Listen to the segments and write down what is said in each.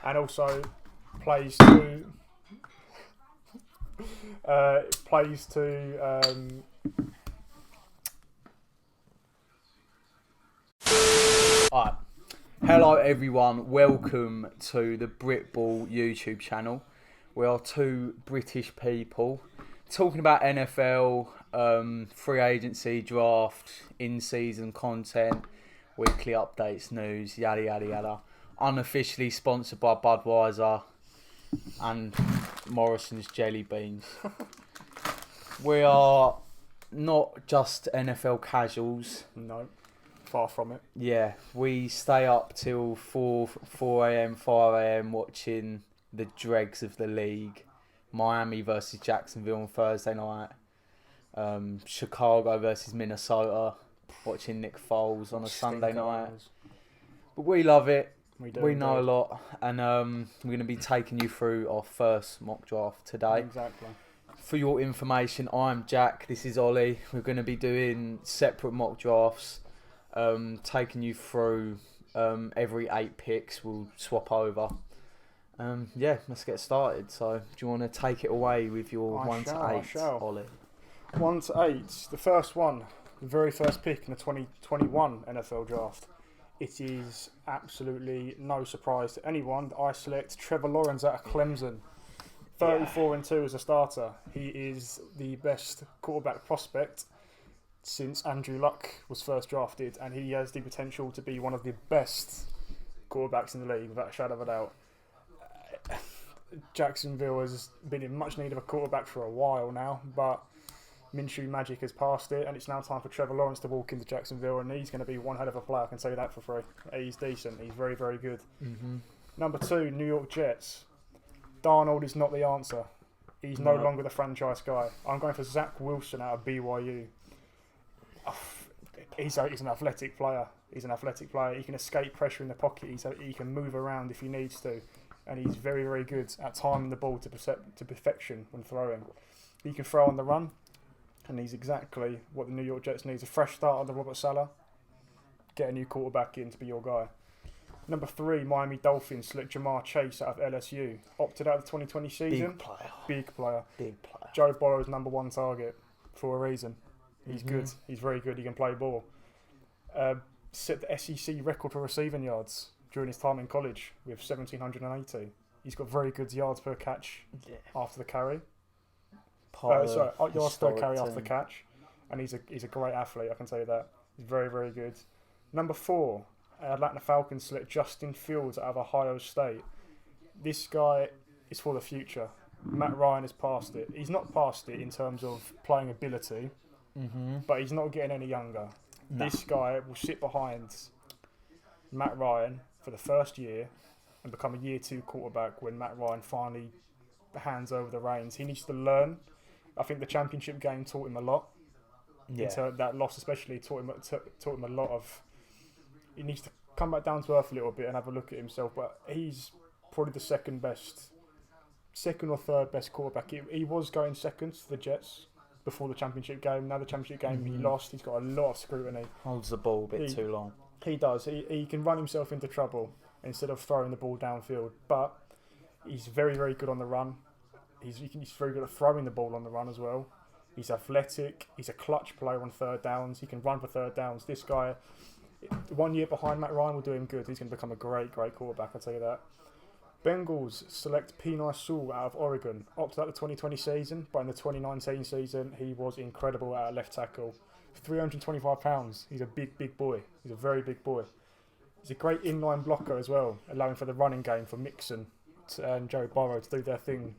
and also plays to plays to. Alright. Hello everyone, welcome to the Britball YouTube channel. We are two British people talking about NFL, free agency, draft, in-season content, weekly updates, news, yada yada yada. Unofficially sponsored by Budweiser and Morrison's Jelly Beans. We are not just NFL casuals. No, far from it. Yeah, we stay up till 4 a.m, 5 a.m. watching the dregs of the league. Miami versus Jacksonville on Thursday night. Chicago versus Minnesota. Watching Nick Foles on a Sunday night. But we love it. We know a lot. And we're going to be taking you through our first mock draft today. Exactly. For your information, I'm Jack. This is Ollie. We're going to be doing separate mock drafts. Taking you through every 8 picks. We'll swap over. Yeah, let's get started. So, do you want to take it away with your 1 to 8, Ollie? 1 to 8. The first one, the very first pick in the 2021 NFL draft. It is absolutely no surprise to anyone that I select Trevor Lawrence out of Clemson. 34-2 as a starter. He is the best quarterback prospect since Andrew Luck was first drafted, and he has the potential to be one of the best quarterbacks in the league, without a shadow of a doubt. Jacksonville has been in much need of a quarterback for a while now, but Minshew magic has passed it, and it's now time for Trevor Lawrence to walk into Jacksonville, and he's going to be one hell of a player, I can tell you that for free. He's decent, he's very, very good. Number 2, New York Jets. Darnold is not the answer. He's no longer the franchise guy. I'm going for Zach Wilson out of BYU. He's an athletic player. He can escape pressure in the pocket. He can move around if he needs to. And he's very, very good at timing the ball to perfection when throwing. He can throw on the run. And he's exactly what the New York Jets need. A fresh start under Robert Saleh. Get a new quarterback in to be your guy. Number 3, Miami Dolphins select Jamar Chase out of LSU. Opted out of the 2020 season. Big player. Joe Burrow's number 1 target for a reason. He's good. He's very good. He can play ball. Set the SEC record for receiving yards during his time in college with 1,780. He's got very good yards per catch after the carry. Yards per carry after the catch. And he's a great athlete, I can tell you that. He's very, very good. Number 4, Atlanta Falcons select Justin Fields out of Ohio State. This guy is for the future. Matt Ryan has passed it. He's not passed it in terms of playing ability, but he's not getting any younger. No. This guy will sit behind Matt Ryan for the first year and become a year 2 quarterback when Matt Ryan finally hands over the reins. He needs to learn. I think the championship game taught him a lot. Yeah. That loss especially taught him a lot of... He needs to come back down to earth a little bit and have a look at himself. But he's probably the second or third best quarterback. He was going second to the Jets before the championship game. Now the championship game he lost. He's got a lot of scrutiny. Holds the ball a bit too long. He does. He can run himself into trouble instead of throwing the ball downfield. But he's very, very good on the run. He's very good at throwing the ball on the run as well. He's athletic. He's a clutch player on third downs. He can run for third downs. This guy, 1 year behind Matt Ryan, will do him good. He's going to become a great, great quarterback, I'll tell you that. Bengals select Penei Sewell out of Oregon. Opted out the 2020 season, but in the 2019 season, he was incredible at left tackle. 325 pounds. He's a big, big boy. He's a very big boy. He's a great inline blocker as well, allowing for the running game for Mixon and Joe Burrow to do their thing.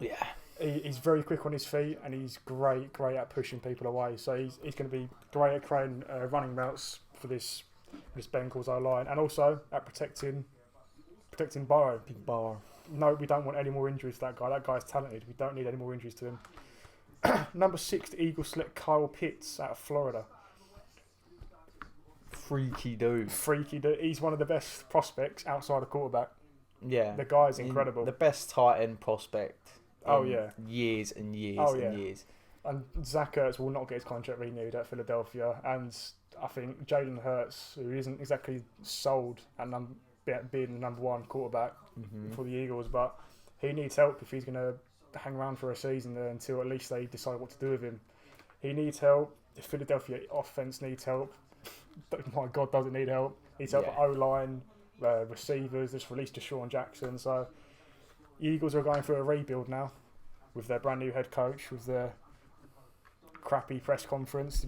Yeah. He's very quick on his feet, and he's great at pushing people away. So he's going to be great at creating running routes for this Bengals O-line, and also at protecting Burrow. Big Burrow. No, we don't want any more injuries to that guy. That guy's talented. We don't need any more injuries to him. Number 6, the Eagles select Kyle Pitts out of Florida. Freaky dude. He's one of the best prospects outside of quarterback. Yeah. The guy's incredible. The best tight end prospect. Years and years and years. And Zach Ertz will not get his contract renewed at Philadelphia. And I think Jalen Hurts, who isn't exactly sold at being the number one quarterback Mm-hmm. for the Eagles, but he needs help if he's going to hang around for a season there until at least they decide what to do with him. He needs help. The Philadelphia offense needs help. My God, does it need help? Needs help Yeah. at O-line, receivers. Just released Deshaun Jackson. So the Eagles are going through a rebuild now with their brand new head coach, with their crappy press conference.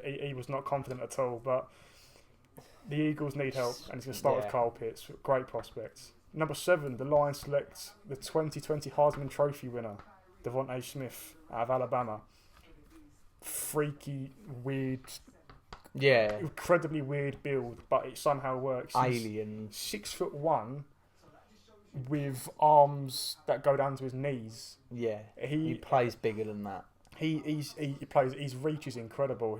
He was not confident at all. But the Eagles need help, and it's going to start with Kyle Pitts. Great prospects. Number 7, the Lions select the 2020 Heisman Trophy winner, Devontae Smith out of Alabama. Freaky, weird, Yeah. incredibly weird build, but it somehow works. Alien. He's 6'1" with arms that go down to his knees. Yeah. He He plays bigger than that. he plays. His reach is incredible.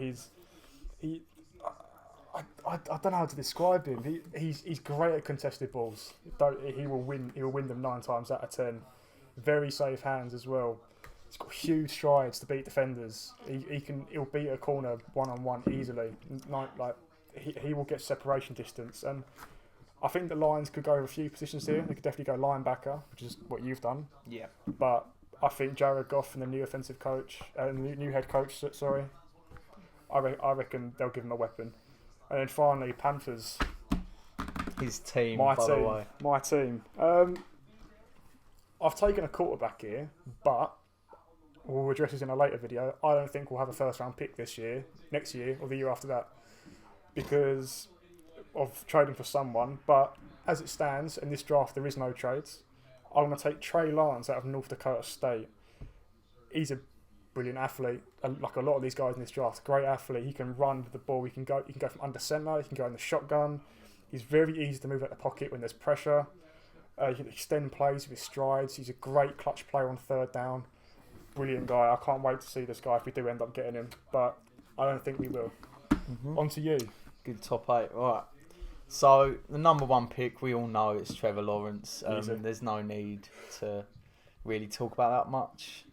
I don't know how to describe him. He's great at contested balls. He will win. He will win them 9 times out of 10. Very safe hands as well. He's got huge strides to beat defenders. He'll beat a corner 1-on-1 easily. He will get separation distance, and I think the Lions could go over a few positions here. They could definitely go linebacker, which is what you've done. Yeah. But I think Jared Goff and the new offensive coach, new head coach, sorry, I reckon they'll give him a weapon. And then finally, Panthers. His team, My by team. the way. My team. I've taken a quarterback here, but we'll address this in a later video. I don't think we'll have a first round pick this year, next year, or the year after that, because of trading for someone. But as it stands, in this draft, there is no trades. I'm going to take Trey Lance out of North Dakota State. He's a brilliant athlete. Like a lot of these guys in this draft, great athlete. He can run with the ball. He can go from under center. He can go in the shotgun. He's very easy to move out the pocket when there's pressure. He can extend plays with his strides. He's a great clutch player on 3rd down. Brilliant guy. I can't wait to see this guy if we do end up getting him, but I don't think we will. Mm-hmm. On to you. Good top 8. Right. So the number 1 pick, we all know it's Trevor Lawrence. Easy. There's no need to really talk about that much.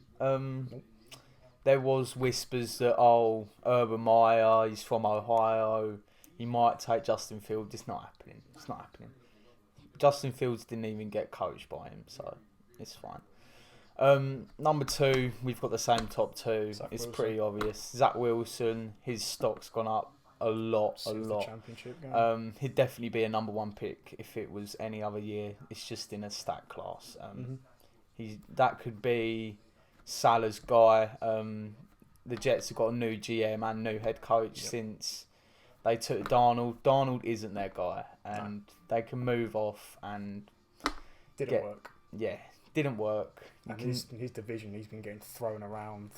There was whispers that Urban Meyer, he's from Ohio, he might take Justin Fields. It's not happening. It's not happening. Justin Fields didn't even get coached by him, so it's fine. Number 2, we've got the same top 2. Zach it's Wilson. pretty obvious. Zach Wilson, his stock's gone up a lot. Since the championship game. He'd definitely be a number 1 pick if it was any other year. It's just in a stat class. That could be Salah's guy. The Jets have got a new GM and new head coach since they took Darnold. Darnold isn't their guy, and they can move off and Didn't work. Yeah, didn't work. And his division, he's been getting thrown around.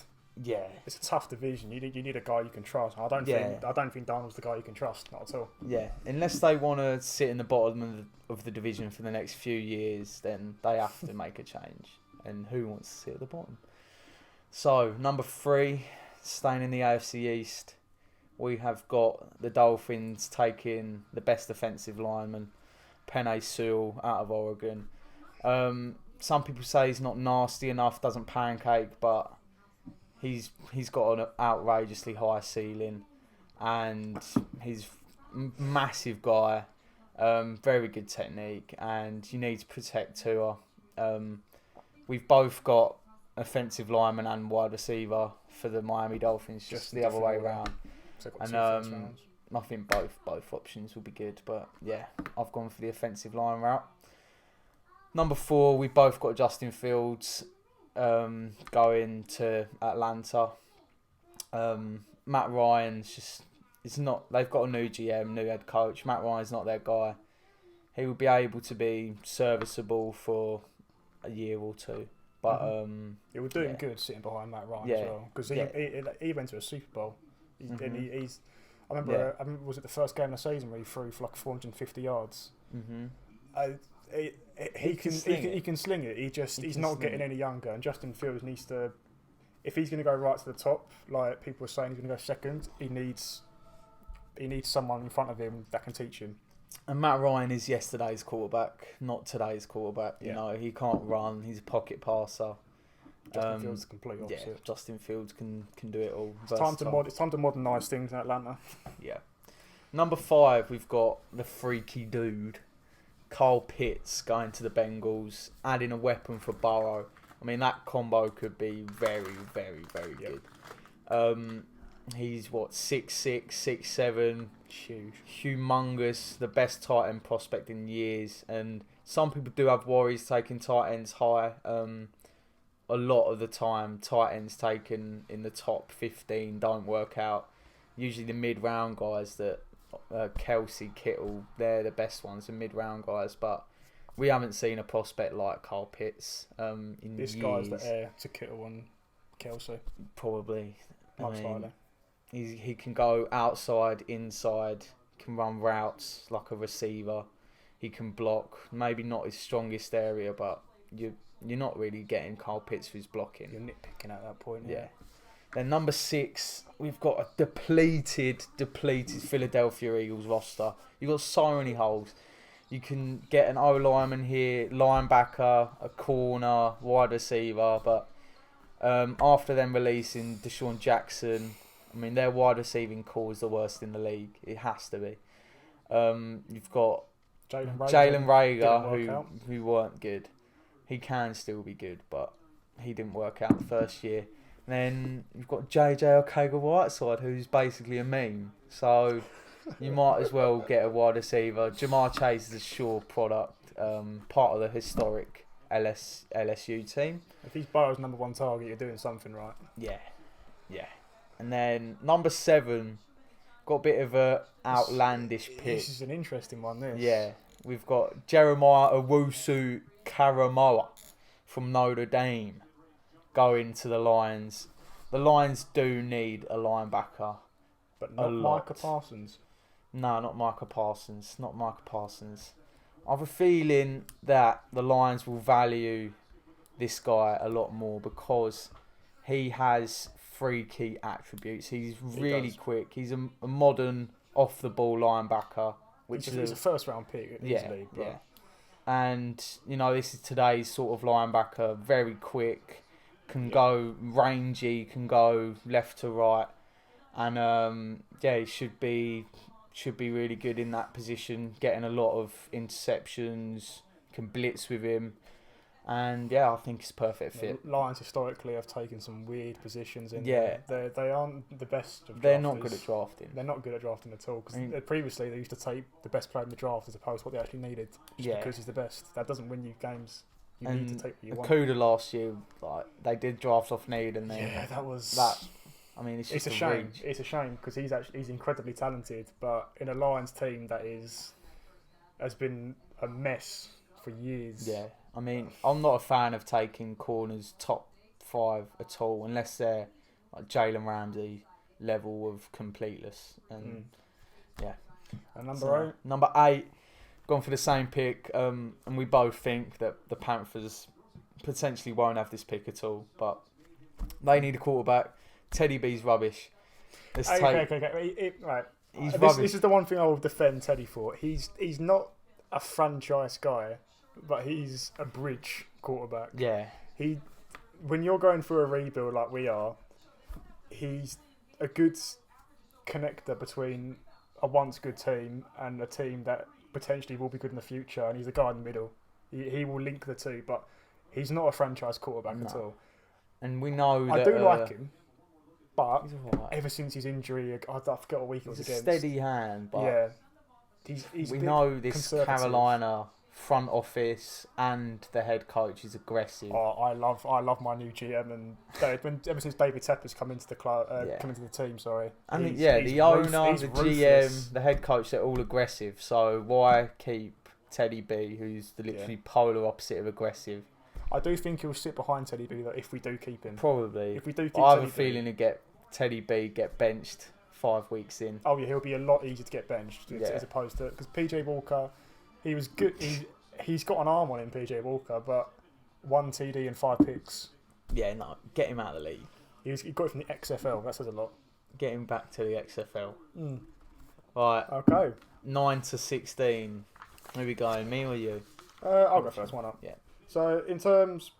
Yeah, It's a tough division. You need a guy you can trust. I don't think Darnold's the guy you can trust. Not at all. yeah. Unless they want to sit in the bottom of the division for the next few years, then they have to make a change. And who wants to sit at the bottom? So, number 3, staying in the AFC East, we have got the Dolphins taking the best offensive lineman, Penei Sewell, out of Oregon. Some people say he's not nasty enough, doesn't pancake, but he's got an outrageously high ceiling, and he's massive guy, very good technique, and you need to protect Tua. We've both got offensive lineman and wide receiver for the Miami Dolphins, just the other way around. So And I think both options will be good, but yeah, I've gone for the offensive line route. Number 4, we both got Justin Fields going to Atlanta. Matt Ryan's they've got a new GM, new head coach. Matt Ryan's not their guy. He will be able to be serviceable for a year or 2. But it would do him good sitting behind Matt Ryan as well, because he went to a Super Bowl. And he's. I remember. Was it the first game of the season where he threw for like 450 yards? He can sling it. He's not getting any younger. And Justin Fields needs to. If he's going to go right to the top, like people were saying, he's going to go second. He needs someone in front of him that can teach him. And Matt Ryan is yesterday's quarterback, not today's quarterback. You know, he can't run. He's a pocket passer. Justin Fields is the complete opposite. Yeah, Justin Fields can do it all. It's time to modernise things in Atlanta. Yeah. Number 5, we've got the freaky dude, Carl Pitts going to the Bengals, adding a weapon for Burrow. I mean, that combo could be very, very, very good. He's what, 6'6", 6'7", Huge. humongous, the best tight end prospect in years. And some people do have worries taking tight ends high. A lot of the time, tight ends taken in the top 15 don't work out. Usually the mid-round guys that Kelsey, Kittle, they're the best ones, the mid-round guys. But we haven't seen a prospect like Carl Pitts in This years. guy's the heir to Kittle and Kelsey. Probably. Most likely. He can go outside, inside, can run routes like a receiver. He can block. Maybe not his strongest area, but you're not really getting Carl Pitts for his blocking. You're nitpicking at that point. Yeah. Then number 6, we've got a depleted Philadelphia Eagles roster. You've got so many holes. You can get an O-lineman here, linebacker, a corner, wide receiver, but after them releasing Deshaun Jackson, I mean, their wide receiving core is the worst in the league. It has to be. You've got Jalen Reagor, who weren't good. He can still be good, but he didn't work out the first year. And then you've got JJ Arcega-Whiteside, who's basically a meme. So you might as well get a wide receiver. Jamar Chase is a sure product, part of the historic LSU team. If he's Burrow's number 1 target, you're doing something right. Yeah. And then number 7, got a bit of a outlandish pick. This is an interesting one, this. Yeah. We've got Jeremiah Owusu-Karamoah from Notre Dame going to the Lions. The Lions do need a linebacker. But not Micah Parsons. No, not Micah Parsons. I have a feeling that the Lions will value this guy a lot more because he has 3 key attributes. He's really quick. He's a modern off-the-ball linebacker. He's a first-round pick, easily. Yeah. And, this is today's sort of linebacker. Very quick. Can go rangy. Can go left to right. And, he should be really good in that position. Getting a lot of interceptions. Can blitz with him. And I think it's a perfect fit. Lions historically have taken some weird positions in. Yeah, they aren't the best. They're not good at drafting. They're not good at drafting at all. Because previously they used to take the best player in the draft as opposed to what they actually needed. Because he's the best. That doesn't win you games. You need to take what you want. Akuda last year, they did draft off need, and then that was that. I mean, it's a shame. It's a shame because he's incredibly talented, but in a Lions team that has been a mess for years. Yeah. I mean, I'm not a fan of taking corners top 5 at all unless they're like Jalen Ramsey level of completeness. And And number 8, gone for the same pick. And we both think that the Panthers potentially won't have this pick at all, but they need a quarterback. Teddy B's rubbish. Okay. Right. He's rubbish. This is the one thing I will defend Teddy for. He's not a franchise guy. But he's a bridge quarterback. Yeah. When you're going through a rebuild like we are, he's a good connector between a once good team and a team that potentially will be good in the future. And he's a guy in the middle. He will link the two, but he's not a franchise quarterback at all. And we know that... I do like him, but ever since his injury, I forget what week it was against. He's a steady hand, but... Yeah. We know this Carolina... front office and the head coach is aggressive. I love my new GM, and ever since David Tepper's come into the club, come into the team. Sorry, and the owner, the GM, the head coach, they're all aggressive. So why keep Teddy B, who's the literally polar opposite of aggressive? I do think he'll sit behind Teddy B though, if we do keep him. Probably. If we do, I have a feeling to Teddy B get benched 5 weeks in. Oh yeah, he'll be a lot easier to get benched as opposed to because PJ Walker. He was good. He's got an arm on him, PJ Walker, but 1 TD and 5 picks. Yeah, no, get him out of the league. He got it from the XFL. That says a lot. Get him back to the XFL. Right. Okay. 9 to 16. Where we going? Me or you? I'll go first. Why not? Yeah. So in terms,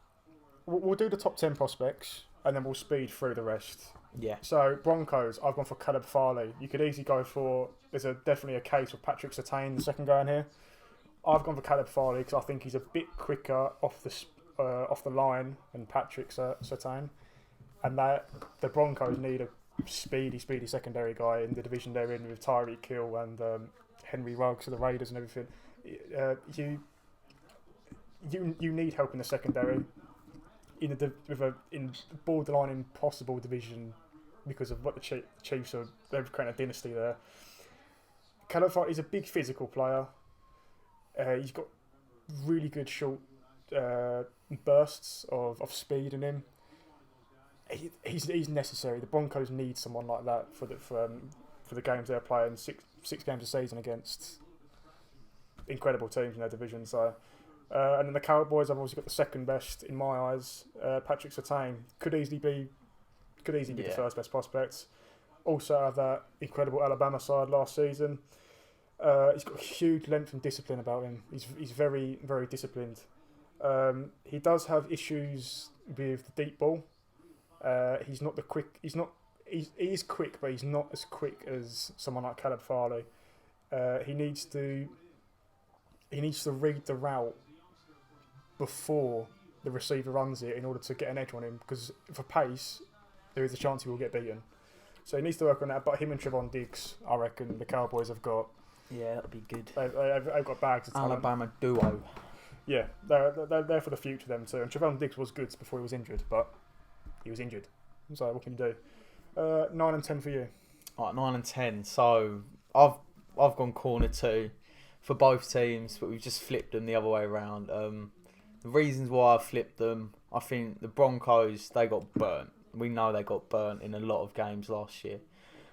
we'll do the top 10 prospects, and then we'll speed through the rest. Yeah. So Broncos, I've gone for Caleb Farley. You could easily go for. There's definitely a case for Patrick Surtain, the second guy in here. I've gone for Caleb Farley because I think he's a bit quicker off the line than Patrick Surtain, and that the Broncos need a speedy secondary guy in the division they're in with Tyreek Hill and Henry Ruggs of the Raiders and everything. You need help in the secondary in borderline impossible division because of what the Chiefs are. They're creating a dynasty there. Caleb Farley is a big physical player. He's got really good short bursts of speed in him. He's necessary. The Broncos need someone like that for the games they're playing. Six games a season against incredible teams in their division. So, and then the Cowboys have obviously got the second best in my eyes. Patrick Surtain could easily be the first best prospect. Also have that incredible Alabama side last season. He's got huge length and discipline about him. He's very disciplined. He does have issues with the deep ball. He's not the quick. He is quick, but he's not as quick as someone like Caleb Farley. He needs to read the route before the receiver runs it in order to get an edge on him. Because for pace, there is a chance he will get beaten. So he needs to work on that. But him and Trevon Diggs, I reckon the Cowboys have got. Yeah, that'd be good. They've got bags of talent. Alabama duo. Yeah, they're there for the future, them too. And Trevon Diggs was good before he was injured, but he was injured. So what can you do? 9 and 10 for you. Alright, 9 and 10. So I've gone corner 2 for both teams, but we've just flipped them the other way around. The reasons why I flipped them, I think the Broncos, they got burnt. We know they got burnt in a lot of games last year.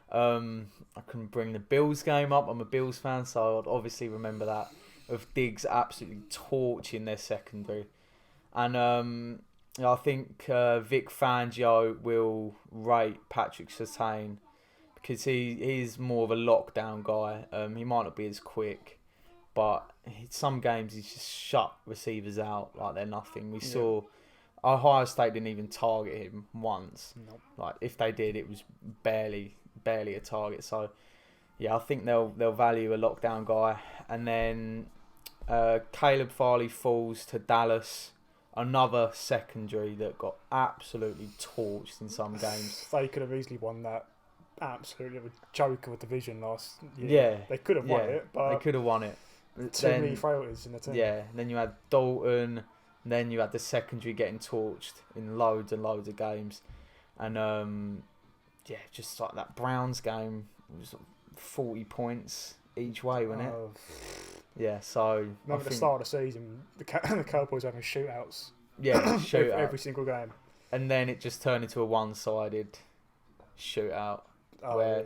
I can bring the Bills game up. I'm a Bills fan, so I'd obviously remember that of Diggs absolutely torching their secondary. And I think Vic Fangio will rate Patrick Surtain because he's more of a lockdown guy. He might not be as quick, but some games he's just shut receivers out like they're nothing. We saw Ohio State didn't even target him once. Nope. Like if they did, it was barely a target. So yeah, I think they'll value a lockdown guy. And then Caleb Farley falls to Dallas, another secondary that got absolutely torched in some games. They could have easily won that. Absolutely a joke of a division last year. Yeah, they could have won it, but they could have won it. Too many frailties in the team. Yeah, and then you had Dalton. And then you had the secondary getting torched in loads and loads of games, and just like that Browns game was 40 points each way, wasn't it? Yeah, so remember the start of the season, the Cowboys having shootouts. Yeah, shootout every single game, and then it just turned into a one-sided shootout where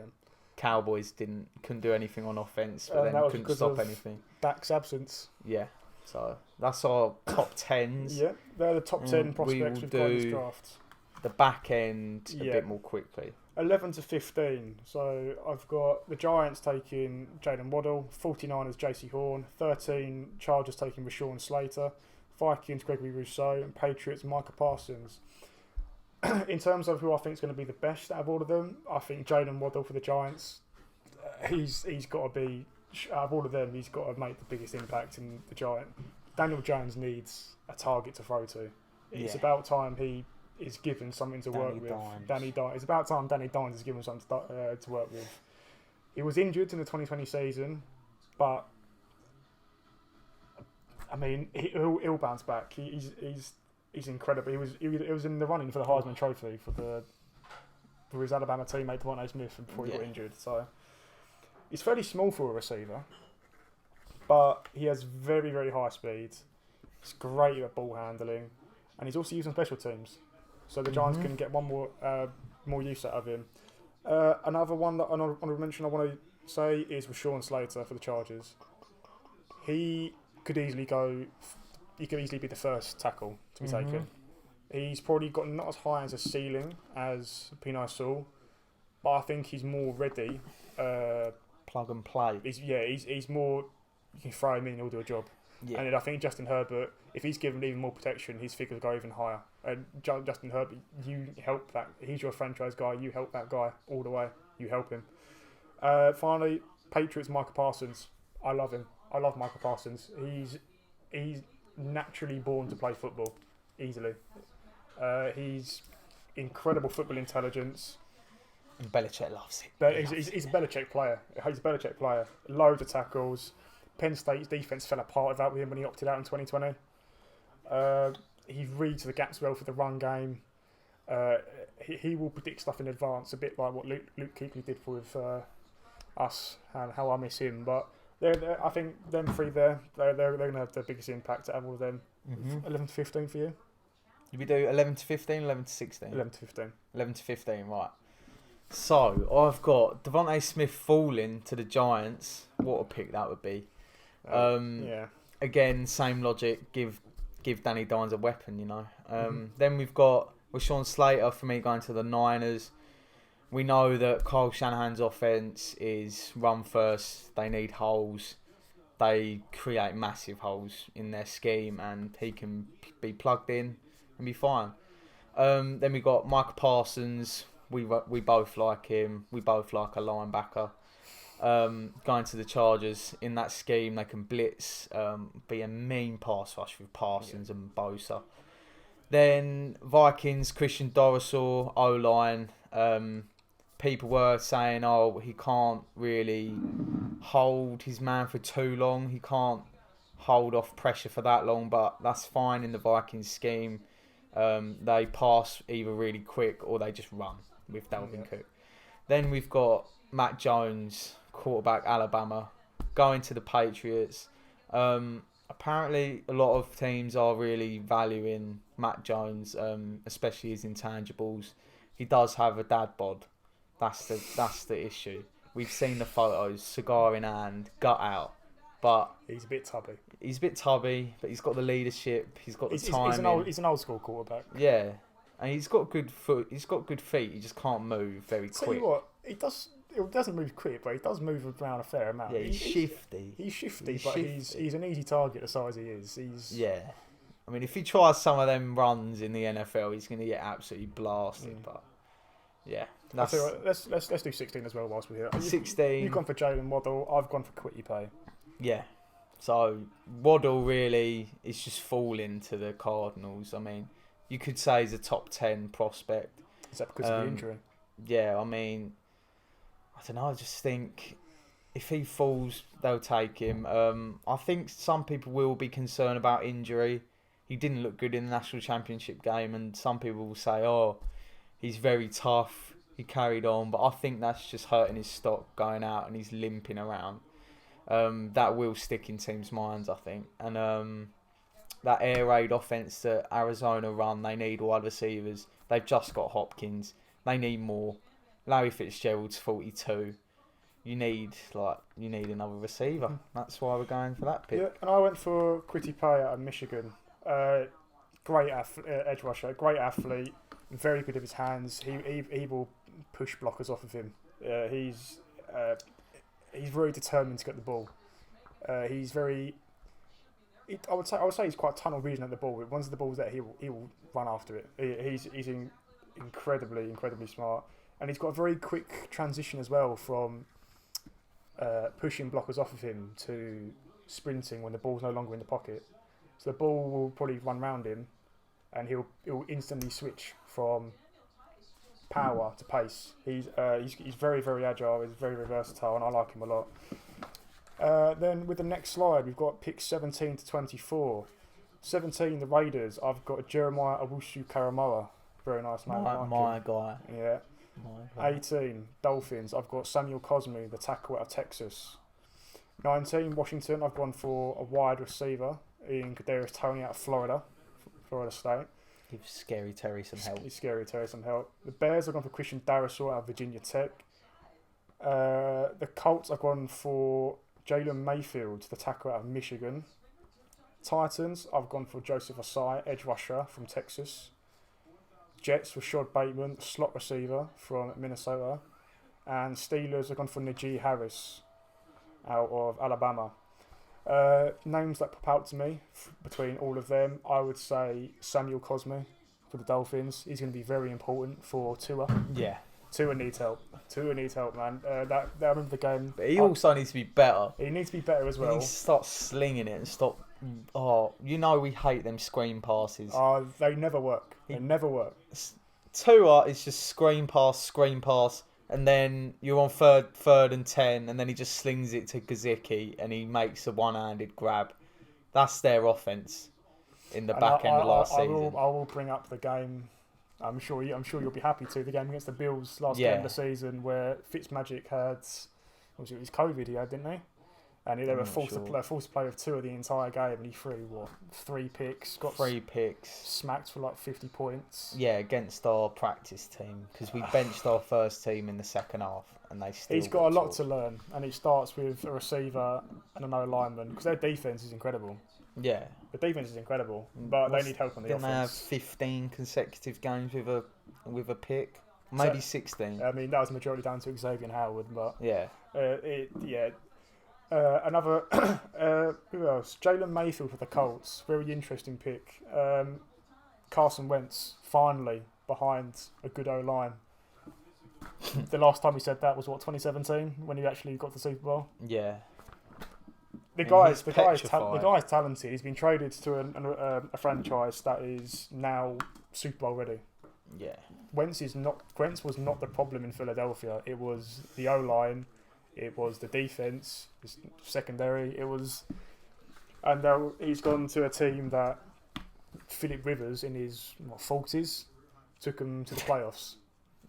Cowboys couldn't do anything on offense, but then couldn't stop anything. Dak's absence. Yeah. So that's our top 10s. Yeah, they're the top 10 prospects we've got in this draft. The back end a bit more quickly. 11 to 15. So I've got the Giants taking Jalen Waddle, 49ers JC Horn, 13 Chargers taking Rashawn Slater, Vikings Gregory Rousseau, and Patriots Micah Parsons. In terms of who I think is going to be the best out of all of them, I think Jalen Waddle for the Giants. He's got to be. Out of all of them, he's got to make the biggest impact in the Giant. Daniel Jones needs a target to throw to. It's about time he is given something to work with. It's about time Danny Dimes is given something to work with. He was injured in the 2020 season, but I mean he'll bounce back. He's incredible. He was in the running for the Heisman Trophy for his Alabama teammate Devontae Smith before he got injured. So. He's fairly small for a receiver, but he has very, very high speed. He's great at ball handling, and he's also used on special teams. So the Giants can get one more use out of him. Another one that honorable mention I want to say is Rashawn Slater for the Chargers. He could easily be the first tackle to be taken. He's probably got not as high as a ceiling as Penei Sewell, but I think he's more ready. Plug and play. He's more. You can throw him in, he'll do a job. Yeah. And I think Justin Herbert, if he's given even more protection, his figures go even higher. And Justin Herbert, you help that. He's your franchise guy. You help that guy all the way. You help him. Finally, Patriots Micah Parsons. I love him. I love Michael Parsons. He's naturally born to play football, easily. He's incredible football intelligence. And Belichick loves it. But he's a Belichick player. He's a Belichick player. Loads of tackles. Penn State's defense fell apart without him when he opted out in 2020. He reads the gaps well for the run game. He will predict stuff in advance, a bit like what Luke Kuechly did with us and how I miss him. But I think them three they're going to have the biggest impact out of all of them. 11 to 15 for you? Did we do 11 to 15, 11 to 16? 11 to 15. 11 to 15, right. So, I've got Devontae Smith falling to the Giants. What a pick that would be. Yeah. Again, same logic. Give Danny Dimes a weapon, you know. Then we've got Rashawn Slater for me going to the Niners. We know that Kyle Shanahan's offense is run first. They need holes. They create massive holes in their scheme, and he can be plugged in and be fine. Then we got Michael Parsons. We both like him. We both like a linebacker. Going to the Chargers in that scheme, they can blitz, be a mean pass rush with Parsons and Bosa. Then Vikings, Christian Dorisor, O-line. People were saying, he can't really hold his man for too long. He can't hold off pressure for that long, but that's fine in the Vikings scheme. They pass either really quick or they just run with Dalvin Cook. Then we've got Matt Jones, quarterback, Alabama, going to the Patriots. Apparently, a lot of teams are really valuing Matt Jones, especially his intangibles. He does have a dad bod. That's the issue. We've seen the photos, cigar in hand, gut out. But he's a bit tubby. He's a bit tubby, but he's got the leadership. He's got the timing. He's an old school quarterback. Yeah, and he's got good foot. He's got good feet. He just can't move very quick. Tell you what, he doesn't move quick, but he does move around a fair amount. Yeah, he's shifty. He's shifty, but he's an easy target the size he is. Yeah. I mean, if he tries some of them runs in the NFL, he's going to get absolutely blasted. But yeah, let's do 16 as well whilst we're here. 16. You've gone for Jalen Waddle. I've gone for Quitty Pay. Yeah. So Waddle really is just falling to the Cardinals. I mean, you could say he's a top 10 prospect. Is that because of the injury? Yeah, I mean, I don't know. I just think if he falls, they'll take him. I think some people will be concerned about injury. He didn't look good in the national championship game, and some people will say, he's very tough. He carried on, but I think that's just hurting his stock going out, and he's limping around. That will stick in teams' minds, I think. And that air raid offense that Arizona run, they need wide receivers. They've just got Hopkins. They need more. Larry Fitzgerald's 42. You need another receiver. That's why we're going for that pick. Yeah, and I went for Quitty Pay out of Michigan. Great edge rusher, great athlete, very good with his hands. He will push blockers off of him. He's very determined to get the ball. He's very. I would say he's quite tunnel vision at the ball. Once the ball's there, he will run after it. He's incredibly smart, and he's got a very quick transition as well from pushing blockers off of him to sprinting when the ball's no longer in the pocket. So the ball will probably run round him, and he'll instantly switch from power to pace. He's very, very agile. He's very, very versatile, and I like him a lot. Then with the next slide, we've got picks 17 to 24. 17, the Raiders. I've got Jeremiah Owusu-Karamoa. Very nice name. My guy. Yeah. My guy. 18, Dolphins. I've got Samuel Cosme, the tackle out of Texas. 19, Washington. I've gone for a wide receiver in Kadarius Toney out of Florida State. Give Scary Terry some help. The Bears have gone for Christian Darrisaw out of Virginia Tech. The Colts have gone for Jalen Mayfield, the tackle out of Michigan. Titans, I've gone for Joseph Asai, edge rusher from Texas. Jets with Rashad Bateman, slot receiver from Minnesota. And Steelers have gone for Najee Harris out of Alabama. Names that pop out to me between all of them, I would say Samuel Cosme for the Dolphins. He's going to be very important for Tua. Yeah. Tua needs help. Tua needs help, man. I remember the game. But he also needs to be better. He needs to be better as He well. needs to start slinging it and stop. Oh, we hate them screen passes. They never work. They never work. Tua is just screen pass, and then you're on third and 10, and then he just slings it to Gesicki, and he makes a one-handed grab. That's their offense in the back end of last season. I will bring up the game. I'm sure you'll be happy to. The game against the Bills last game of the season, where Fitzmagic had, it was COVID he had, didn't he? And they were forced to play with Tua the entire game, and he threw 3 picks. Got 3 picks. Smacked for like 50 points. Yeah, against our practice team, because we benched our first team in the second half, and they still. He's got a lot to learn, and it starts with a receiver and an O-lineman, because their defense is incredible. Yeah, the defense is incredible, but they need help on the offense. Didn't they have 15 consecutive games with a pick? Maybe 16. I mean, that was majority down to Xavier Howard, but yeah, another who else? Jalen Mayfield for the Colts, very interesting pick. Carson Wentz finally behind a good O-line. The last time he said that was 2017 when he actually got the Super Bowl. Yeah. The guy's talented. He's been traded to a franchise that is now Super Bowl ready. Yeah. Wentz was not the problem in Philadelphia. It was the O-line. It was the defense, his secondary. And he's gone to a team that Philip Rivers in his 40s took him to the playoffs.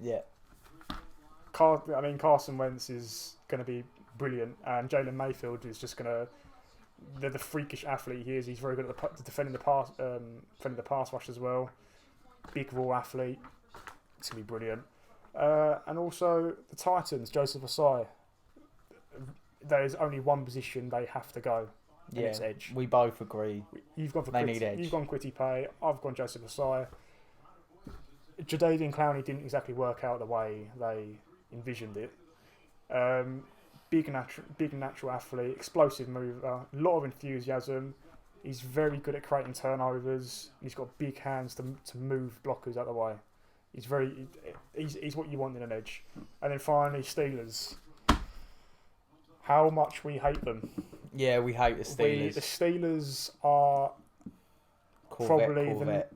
Yeah. Carson Wentz is going to be brilliant, and Jalen Mayfield is just going to. The freakish athlete he is. He's very good at defending the pass rush as well. Big raw athlete. It's going to be brilliant. And also the Titans, Joseph Ossai. There is only one position they have to go. And it's edge. We both agree. You've gone for need edge. You've gone Quitty Pay. I've gone Joseph Ossai. Jadeveon Clowney didn't exactly work out the way they envisioned it. Big natural athlete, explosive mover, a lot of enthusiasm. He's very good at creating turnovers. He's got big hands to move blockers out of the way. He's what you want in an edge. And then finally, Steelers. How much we hate them. Yeah, we hate the Steelers. The Steelers are Corvette.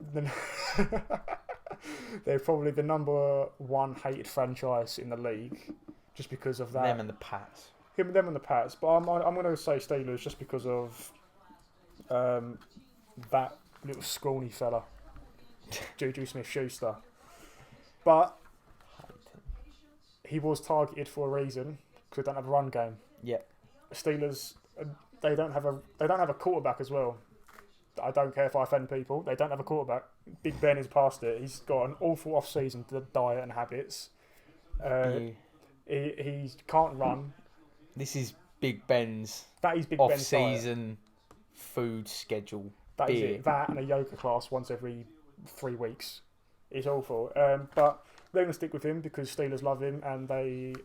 They're probably the number one hated franchise in the league, just because of that. Them and the Pats. Them and the Pats, but I'm going to say Steelers just because of that little scrawny fella, Juju Smith-Schuster. But he was targeted for a reason because they don't have a run game. Yeah. Steelers, they don't have a quarterback as well. I don't care if I offend people. They don't have a quarterback. Big Ben is past it. He's got an awful off-season diet and habits. He can't run. This is Big Ben's off-season food schedule. That is it. That and a yoga class once every 3 weeks. It's awful. But they're going to stick with him because Steelers love him, and they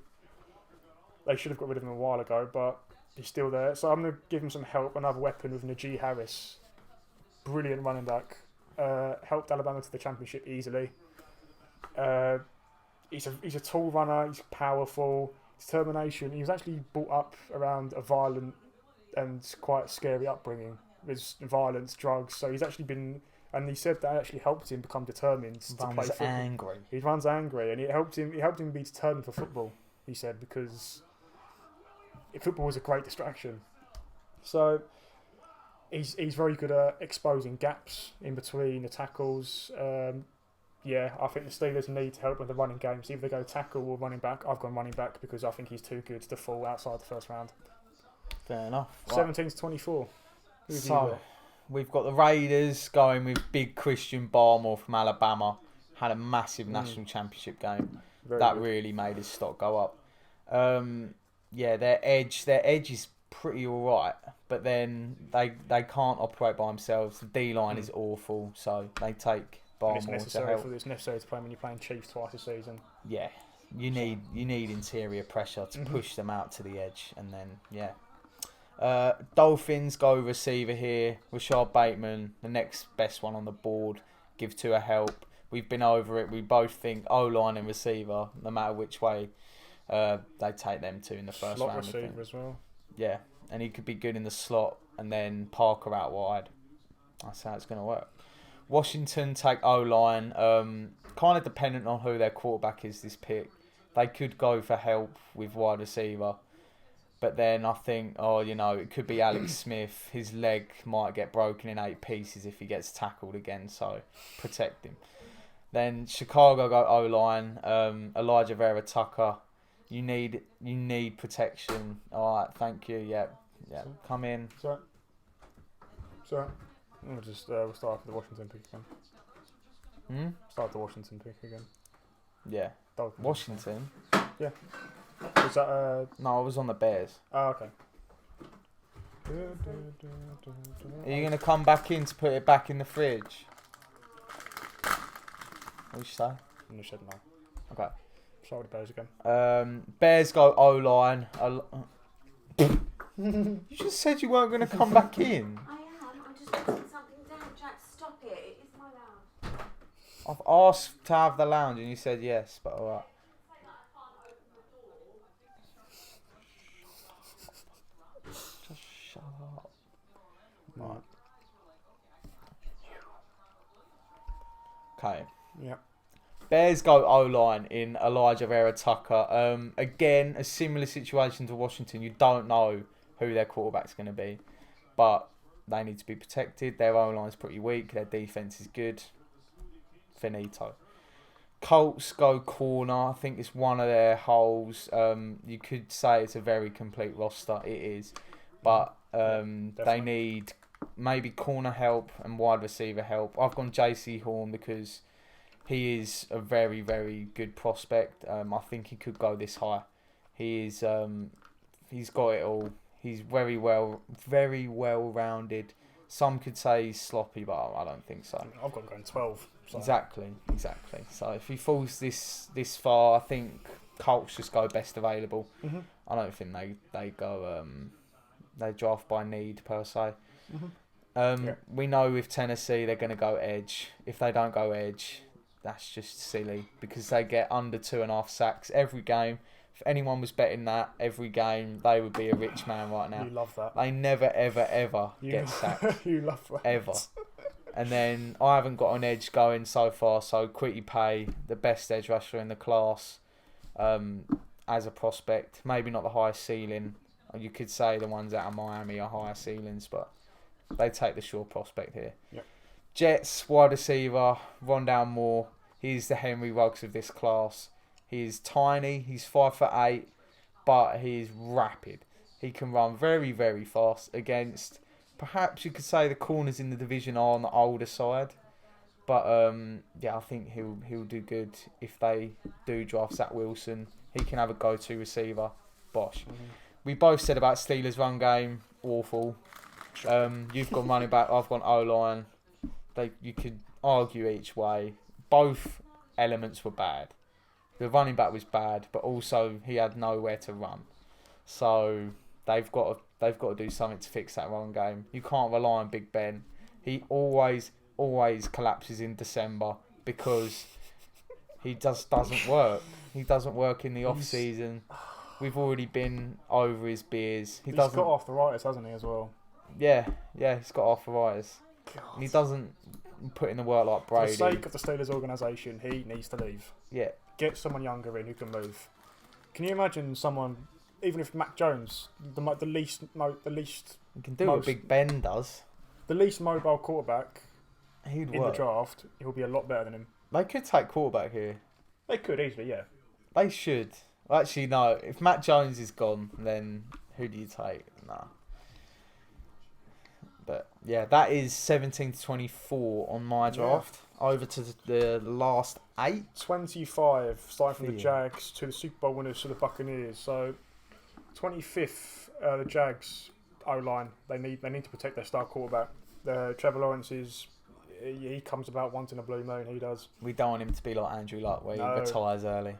should have got rid of him a while ago, but he's still there. So I'm going to give him some help. Another weapon with Najee Harris. Brilliant running back. Helped Alabama to the championship easily. He's a tall runner. He's powerful. His determination. He was actually brought up around a violent and quite scary upbringing with violence, drugs. So he's actually been, and he said that actually helped him become determined to play football. Angry. He runs angry, and it helped him. It helped him be determined for football. He said because football was a great distraction. So he's very good at exposing gaps in between the tackles. I think the Steelers need help with the running games. Either they go tackle or running back. I've gone running back because I think he's too good to fall outside the first round. Fair enough. 17-24. So we've got the Raiders going with big Christian Barmore from Alabama. Had a massive national championship game. That really made his stock go up. Their edge is pretty alright, but then they can't operate by themselves. The D-line is awful, so they take Barmore to help. It's necessary to play when you're playing Chiefs twice a season. Yeah, you need interior pressure to push them out to the edge, and then Dolphins go receiver here. Rashad Bateman, the next best one on the board. Give to a help. We've been over it. We both think O-line and receiver, no matter which way they take them two in the first Slot round. receiver as well. Yeah, and he could be good in the slot, and then Parker out wide. That's how it's going to work. Washington take O-line. Kind of dependent on who their quarterback is this pick. They could go for help with wide receiver. But then I think, it could be Alex Smith. His leg might get broken in 8 pieces if he gets tackled again, so protect him. Then Chicago go O-line. Elijah Vera Tucker. You need protection. All right, thank you. Yeah, come in. Sorry. We'll start with the Washington pick again. Start the Washington pick again. Yeah. Washington? Yeah. Was that No, I was on the Bears. Oh, okay. Are you going to come back in to put it back in the fridge? What did you say? You said no. Okay. Start with the Bears again. Bears go O-line. You just said you weren't going to come back in. I am. I'm just putting something down. Jack, stop it. It is my lounge. I've asked to have the lounge and you said yes, but alright. Just shut up. Right. Okay. Yep. Bears go O-line in Elijah Vera Tucker. Again, a similar situation to Washington. You don't know who their quarterback's going to be, but they need to be protected. Their O-line's pretty weak. Their defense is good. Finito. Colts go corner. I think it's one of their holes. You could say it's a very complete roster. It is, but they need maybe corner help and wide receiver help. I've gone JC Horn because he is a very, very good prospect. I think he could go this high. He is. He's got it all. He's very well rounded. Some could say he's sloppy, but I don't think so. I've got him going 12. So. Exactly. So if he falls this far, I think Colts just go best available. Mm-hmm. I don't think they go they draft by need per se. Mm-hmm. We know with Tennessee they're going to go edge. If they don't go edge, that's just silly because they get under 2.5 sacks every game. If anyone was betting that every game, they would be a rich man right now. You love that. They never, ever get sacked. You love that. Ever. And then I haven't got an edge going so far, so Quitty Pay, the best edge rusher in the class, as a prospect. Maybe not the highest ceiling. You could say the ones out of Miami are higher ceilings, but they take the sure prospect here. Yep. Jets, wide receiver, Rondale Moore. He's the Henry Ruggs of this class. He is tiny, he's 5'8", but he is rapid. He can run very, very fast against, perhaps you could say the corners in the division are on the older side. But I think he'll do good if they do draft Zach Wilson. He can have a go-to receiver. Bosh. Mm-hmm. We both said about Steelers run game, awful. You've gone running back, I've gone O-line. You could argue each way. Both elements were bad. The running back was bad, but also he had nowhere to run. So they've got to do something to fix that run game. You can't rely on Big Ben. He always collapses in December because he just doesn't work. He doesn't work in the off season. We've already been over his beers. He's got arthritis, hasn't he, as well? Yeah, he's got arthritis. God. And he doesn't put in the work like Brady. For the sake of the Steelers organisation, he needs to leave. Yeah. Get someone younger in who can move. Can you imagine someone, even if Mac Jones, the least You can do what Big Ben does. The least mobile quarterback He'd in work. the draft, he'll be a lot better than him. They could take quarterback here. They could easily, yeah. They should. Actually, no. If Matt Jones is gone, then who do you take? Nah. But yeah, that is 17 to 24 on my draft. Yeah. Over to the last 8. 25, starting from the Jags to the Super Bowl winners to the Buccaneers. So 25th, the Jags O-line. They need to protect their star quarterback. Trevor Lawrence he comes about once in a blue moon. He does. We don't want him to be like Andrew Luck, where he retires early.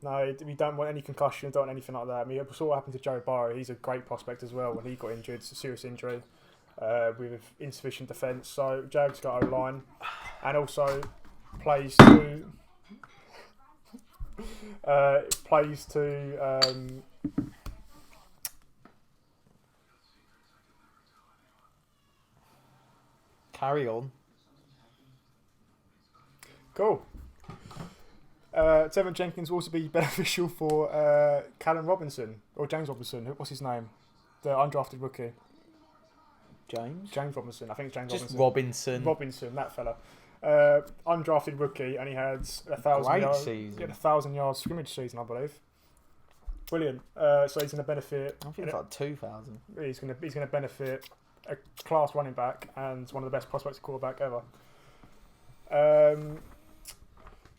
No, we don't want any concussions, don't want anything like that. I mean, we saw what happened to Joe Burrow. He's a great prospect as well when he got injured. It's a serious injury with insufficient defence. So Jags got O-line and also plays to... Plays to Carry on. cool. Tevin Jenkins will also be beneficial for Callum Robinson or James Robinson. What's his name? The undrafted rookie. James Robinson. I think it's James Just Robinson. Robinson. Robinson, that fella. Undrafted rookie, and he had 1,000 Great yards. season. He had 1,000 yards scrimmage season, I believe. Brilliant. So he's going to benefit. I think it's like 2,000. He's going to benefit a class running back and one of the best prospects of quarterback ever.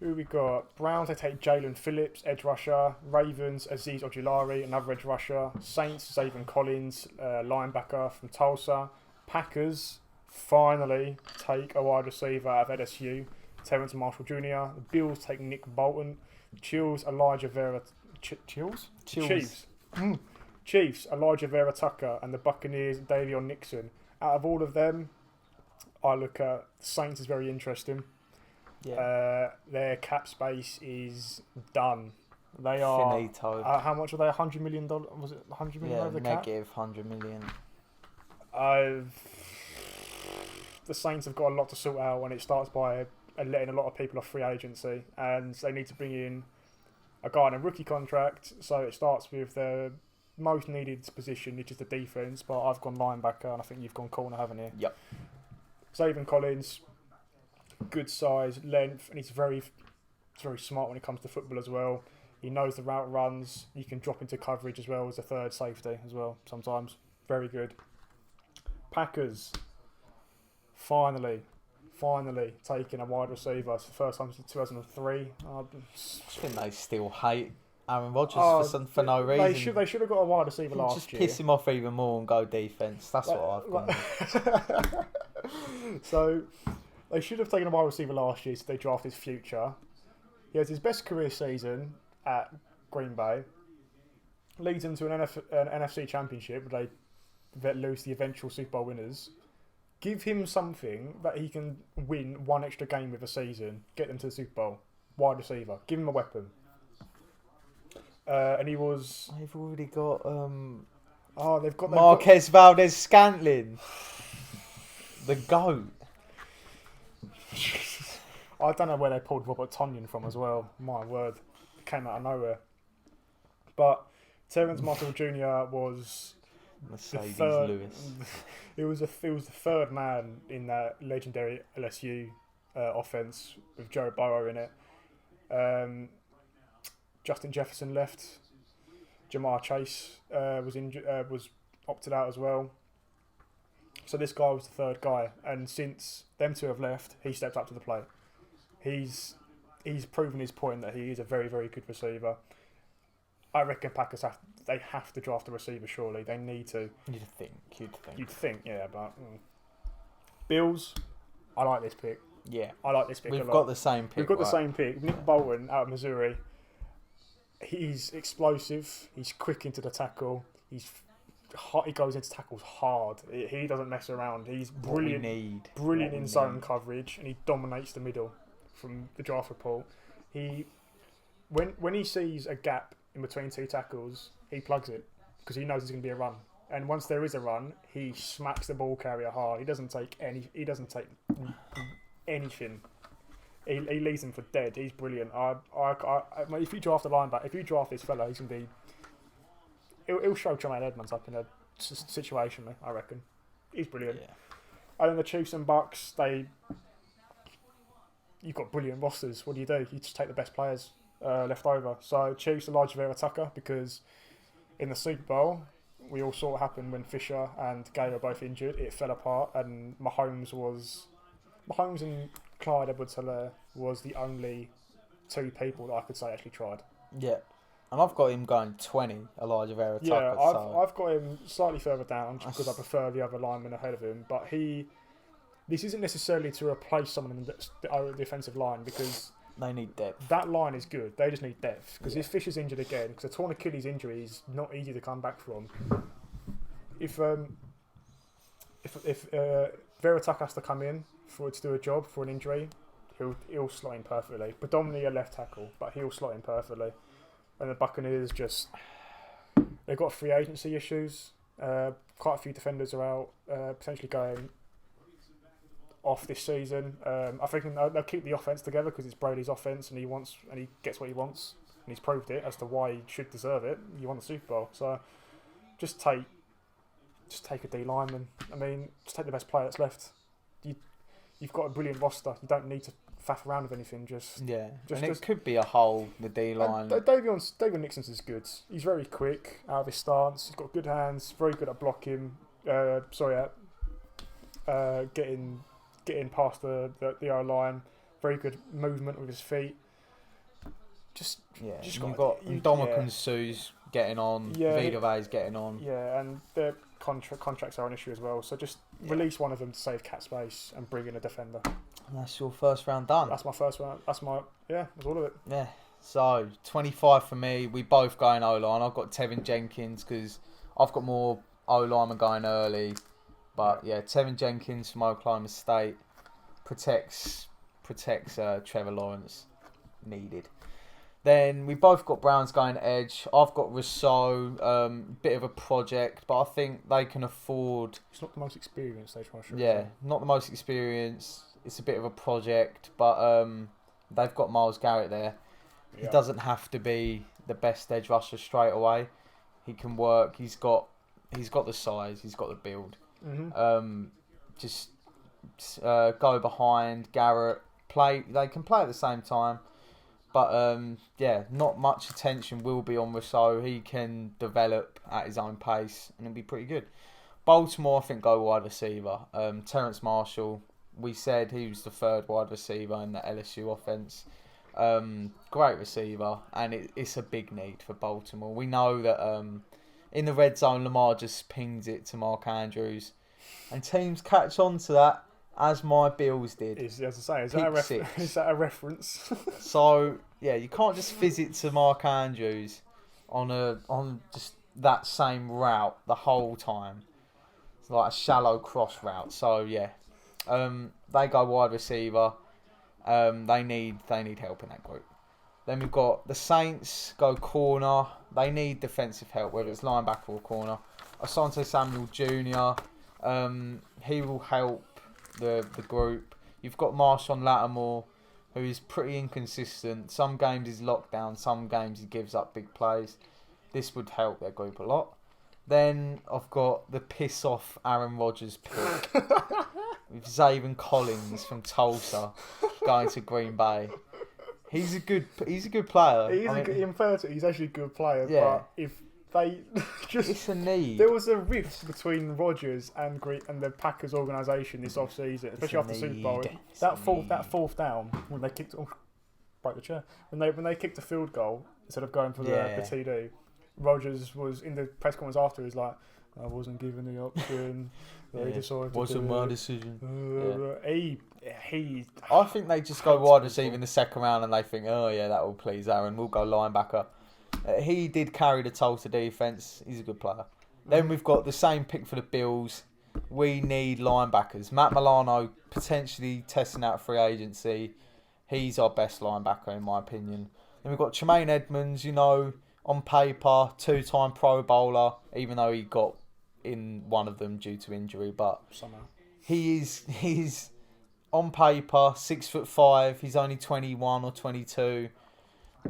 Who we got? Browns, they take Jalen Phillips, edge rusher. Ravens, Azeez Ojulari, another edge rusher. Saints, Zayvon Collins, linebacker from Tulsa. Packers finally take a wide receiver out of LSU, Terrence Marshall Jr. The Bills take Nick Bolton. Chiefs, Elijah Vera. Chiefs, Elijah Vera Tucker, and the Buccaneers, Davion Nixon. Out of all of them, I look at the Saints as very interesting. Yeah. Their cap space is done. They are Finito. how much are they? $100 million? Was it $100 million over the cap? negative 100 million. The Saints have got a lot to sort out, and it starts by letting a lot of people off free agency, and they need to bring in a guy on a rookie contract. So it starts with the most needed position, which is the defense. But I've gone linebacker, and I think you've gone corner, haven't you? Yep. Zayvon Collins, good size, length, and he's very smart when it comes to football as well. He knows the route runs. He can drop into coverage as well as a third safety as well sometimes. Very good. Packers, finally taking a wide receiver. It's the first time since 2003. I think they still hate Aaron Rodgers for no reason. They should have got a wide receiver last year. Just piss him off even more and go defence. That's what I've gone with. So they should have taken a wide receiver last year, so they drafted his future. He has his best career season at Green Bay. Leads into an NFC Championship where they lose the eventual Super Bowl winners. Give him something that he can win one extra game with a season, get them to the Super Bowl. Wide receiver. Give him a weapon. And he was... They've already got they've got Marquez Valdez-Scantling. The GOAT. I don't know where they pulled Robert Tonyan from as well. My word. It came out of nowhere. But Terrence Marshall Jr. was... Mercedes Lewis. It was the third man in that legendary LSU offense with Joe Burrow in it. Justin Jefferson left. Jamar Chase was opted out as well. So this guy was the third guy, and since them two have left, he stepped up to the plate. He's proven his point that he is a very, very good receiver. I reckon Packers have to draft a receiver. Surely they need to. You'd think, yeah. But Bills, I like this pick. Yeah, I like this pick. We've got the same pick. We've got the same pick. Nick Bolton out of Missouri. He's explosive. He's quick into the tackle. He goes into tackles hard. He doesn't mess around. He's brilliant. Brilliant in zone coverage, and he dominates the middle. From the draft report, when he sees a gap in between two tackles, he plugs it because he knows there's going to be a run. And once there is a run, he smacks the ball carrier hard. He doesn't take anything. He leaves him for dead. He's brilliant. If you draft a linebacker, if you draft this fella, he's going to be. He'll show Tremaine Edmonds up in a situation. I reckon he's brilliant. Yeah. And then the Chiefs and Bucks, you've got brilliant rosters. What do? You just take the best players left over. So Chiefs, Elijah Vera Tucker, because in the Super Bowl, we all saw what happened when Fisher and Gay were both injured. It fell apart, and Mahomes and Clyde Edwards-Helaire was the only two people that I could say actually tried. Yeah. And I've got him going 20, Elijah Vera Tucker. Yeah, I've got him slightly further down just because I prefer the other lineman ahead of him. But this isn't necessarily to replace someone in the defensive line because they need depth. That line is good. They just need depth because if Fisher's injured again, because a torn Achilles injury is not easy to come back from. If Vera Tucker has to come in to do a job for an injury, he'll slot in perfectly. Predominantly a left tackle, but he'll slot in perfectly. And the Buccaneers they've got free agency issues. Quite a few defenders are out, potentially going off this season. I think they'll keep the offense together because it's Brady's offense, and he gets what he wants, and he's proved it as to why he should deserve it. He won the Super Bowl, so just take a D lineman. I mean, just take the best player that's left. You've got a brilliant roster. You don't need to faff around with anything. It could be a hole, the D line. Davion Nixon's is good. He's very quick out of his stance. He's got good hands. Very good at blocking. Getting past the O line. Very good movement with his feet. You've got Dominican Sue's getting on. Vita Vea's getting on. Yeah, and their contracts are an issue as well. So just release one of them to save cap space and bring in a defender. And that's your first round done. That's my first round. That's all of it. Yeah. So 25 for me. We both going O-line. I've got Tevin Jenkins because I've got more O-linemen going early. But Tevin Jenkins from Oklahoma State protects Trevor Lawrence needed. Then we both got Browns going edge. I've got Rousseau, bit of a project, but I think they can afford. It's not the most experienced edge rusher. Yeah, not the most experienced. It's a bit of a project, but they've got Myles Garrett there. He doesn't have to be the best edge rusher straight away. He can work. He's got the size. He's got the build. Mm-hmm. Just go behind Garrett. They can play at the same time. But, not much attention will be on Rousseau. He can develop at his own pace and it'll be pretty good. Baltimore, I think, go wide receiver. Terrence Marshall, we said he was the third wide receiver in the LSU offense. Great receiver, and it's a big need for Baltimore. We know that in the red zone, Lamar just pings it to Mark Andrews. And teams catch on to that, as my Bills did. As I say, is that a reference? So, you can't just fizz it to Mark Andrews on just that same route the whole time. It's like a shallow cross route. So, they go wide receiver. They need help in that group. Then we've got the Saints go corner. They need defensive help, whether it's linebacker or corner. Asante Samuel Jr., he will help the group. You've got Marshawn Lattimore, who is pretty inconsistent. Some games he's locked down, some games he gives up big plays. This would help their group a lot. Then I've got the piss off Aaron Rodgers pick with Zaven Collins from Tulsa going to Green Bay. He's a good player. He's actually a good player. Yeah. But if they it's a need. There was a rift between Rodgers and the Packers organisation this off-season, especially after the Super Bowl. That fourth down when they kicked broke the chair when they kicked a field goal instead of going for the TD. Rodgers was in the press conference after. He's like, I wasn't given the option. They decided wasn't my decision. I think they just go wide receiver in the second round and they think, that will please Aaron. We'll go linebacker. He did carry the Tulsa defense. He's a good player. Then we've got the same pick for the Bills. We need linebackers. Matt Milano potentially testing out free agency. He's our best linebacker in my opinion. Then we've got Tremaine Edmonds, on paper, 2-time Pro Bowler, even though he got in one of them due to injury. But somehow he's on paper 6'5". He's only 21 or 22.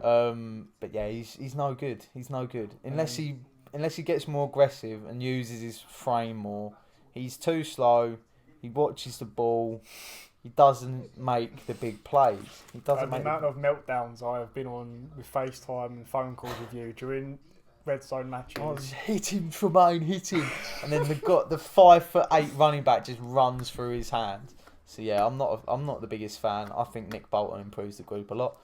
But he's no good. He's no good unless he gets more aggressive and uses his frame more. He's too slow. He watches the ball. He doesn't make the big plays. The amount of meltdowns I have been on with FaceTime and phone calls with you during red zone matches. Hit him, Tremaine, hit him. And then the 5'8" running back just runs through his hands. So I'm not the biggest fan. I think Nick Bolton improves the group a lot.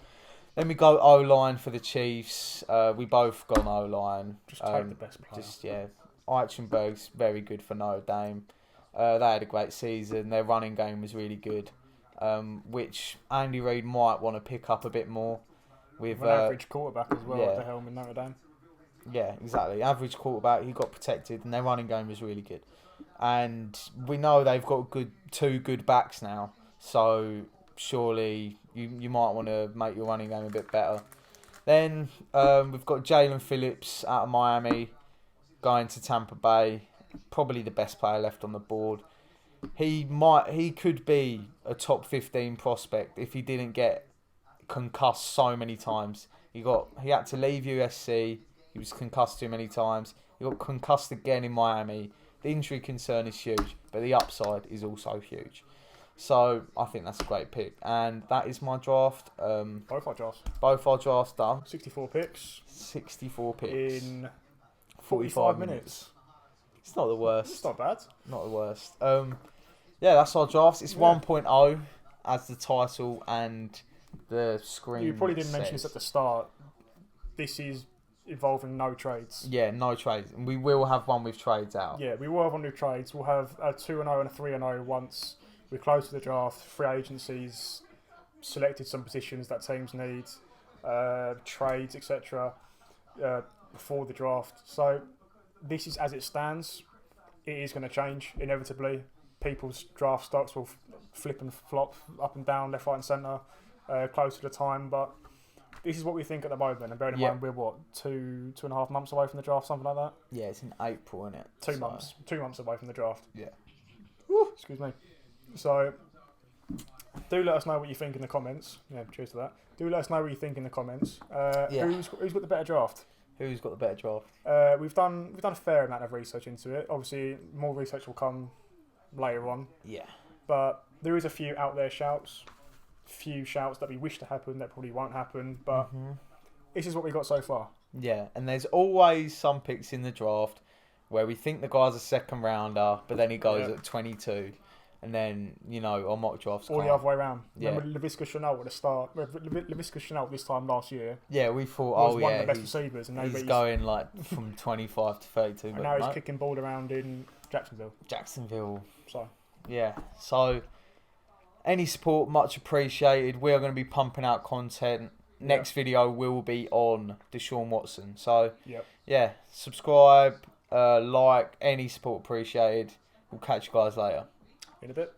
Then we go O-line for the Chiefs. We both gone O-line. Just take the best player. Eichenberg's very good for Notre Dame. They had a great season. Their running game was really good, which Andy Reid might want to pick up a bit more. With an average quarterback as well at the helm in Notre Dame. Yeah, exactly. Average quarterback. He got protected, and their running game was really good. And we know they've got two good backs now. So surely you might want to make your running game a bit better. Then we've got Jalen Phillips out of Miami going to Tampa Bay. Probably the best player left on the board. He could be a top 15 prospect if he didn't get concussed so many times. He had to leave USC. He was concussed too many times. He got concussed again in Miami. The injury concern is huge, but the upside is also huge. So I think that's a great pick, and that is my draft. Both our drafts. Both our drafts done. 64 picks. 64 picks In 45 minutes. It's not the worst. It's not bad. Not the worst. Yeah, that's our drafts. It's 1.0 as the title and the screen. You probably didn't mention this at the start. This is involving no trades. Yeah, no trades. And we will have one with trades out. Yeah, we will have one with trades. We'll have a 2-0 and a 3-0 once we're close to the draft. Free agencies selected some positions that teams need, trades, etc. Before the draft. So this is as it stands. It is going to change inevitably. People's draft stocks will flip and flop up and down, left, right, and centre, close to the time. But this is what we think at the moment. And bearing in mind, we're what, 2.5 months away from the draft, something like that. Yeah, it's in April, isn't it? 2 months. 2 months away from the draft. Yeah. Whew, excuse me. So do let us know what you think in the comments. Yeah, cheers to that. Do let us know what you think in the comments. Who's got the better draft? Who's got the better draft? We've done a fair amount of research into it. Obviously, more research will come later on. Yeah. But there is a few out there shouts that we wish to happen that probably won't happen. But this is what we got so far. Yeah, and there's always some picks in the draft where we think the guy's a second rounder, but then he goes at 22. And then, our mock drafts Or the other way around. Yeah. Remember Laviska Shenault at the start? Laviska Shenault this time last year Yeah, we thought, was one of the best receivers. And he's going from 25 to 32. And now he's kicking ball around in Jacksonville. So, yeah. So, any support, much appreciated. We are going to be pumping out content. Next video will be on Deshaun Watson. So, yeah, subscribe, like, any support appreciated. We'll catch you guys later. In a bit.